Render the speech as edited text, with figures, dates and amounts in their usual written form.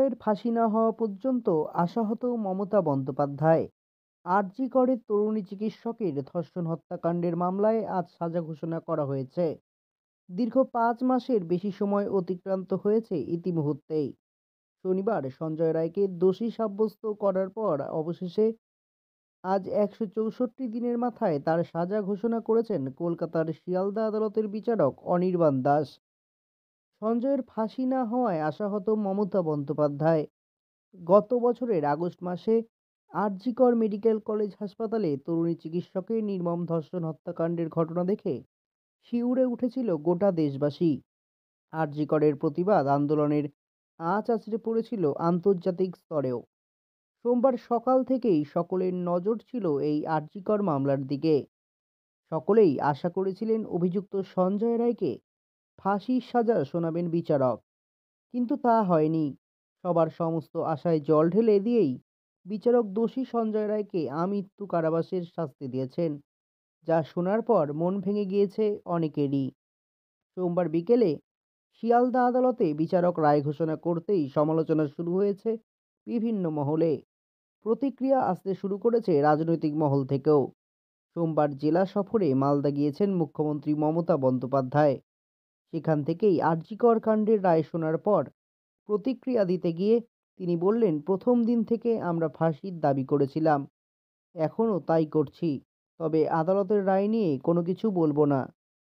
সঞ্জয়ের ফাঁসি না হওয়া পর্যন্ত আশাহত মমতা বন্দ্যোপাধ্যায়। আরজি করের তরুণী চিকিৎসকের ধর্ষণ হত্যাকাণ্ডের মামলায় আজ সাজা ঘোষণা করা হয়েছে। দীর্ঘ ৫ মাসের বেশি সময় অতিক্রান্ত হয়েছে ইতিমুহূর্তেই। শনিবার সঞ্জয় রায়কে দোষী সাব্যস্ত করার পর অবশেষে আজ ১৬৪ দিনের মাথায় তার সাজা ঘোষণা করেছেন কলকাতার শিয়ালদা আদালতের বিচারক অনির্বাণ দাস। সঞ্জয়ের ফাঁসি না হওয়ায় আশাহত মমতা বন্দ্যোপাধ্যায়। গত বছরের আগস্ট মাসে আরজিকর মেডিকেল কলেজ হাসপাতালে তরুণী চিকিৎসকের নির্মম ধর্ষণ হত্যাকাণ্ডের ঘটনা দেখে শিউরে উঠেছিল গোটা দেশবাসী। আরজিকরের প্রতিবাদ আন্দোলনের আঁচ আছড়ে পড়েছিল আন্তর্জাতিক স্তরেও। সোমবার সকাল থেকেই সকলের নজর ছিল এই আরজিকর মামলার দিকে। সকলেই আশা করেছিলেন অভিযুক্ত সঞ্জয় রায়কে ফাঁসির সাজা শোনাবেন বিচারক, কিন্তু তা হয়নি। সবার সমস্ত আশায় জল ঢেলে দিয়েই বিচারক দোষী সঞ্জয় রায়কে আমৃত্যু কারাবাসের শাস্তি দিয়েছেন, যা শোনার পর মন ভেঙে গিয়েছে অনেকেরই। সোমবার বিকেলে শিয়ালদা আদালতে বিচারক রায় ঘোষণা করতেই সমালোচনা শুরু হয়েছে বিভিন্ন মহলে। প্রতিক্রিয়া আসতে শুরু করেছে রাজনৈতিক মহল থেকেও। সোমবার জেলা সফরে মালদা গিয়েছেন মুখ্যমন্ত্রী মমতা বন্দ্যোপাধ্যায়। সেখান থেকেই আরজিকর কাণ্ডের রায় শোনার পর প্রতিক্রিয়া দিতে গিয়ে তিনি বললেন, প্রথম দিন থেকে আমরা ফাঁসির দাবি করেছিলাম, এখনও তাই করছি। তবে আদালতের রায় নিয়ে কোনো কিছু বলবো না।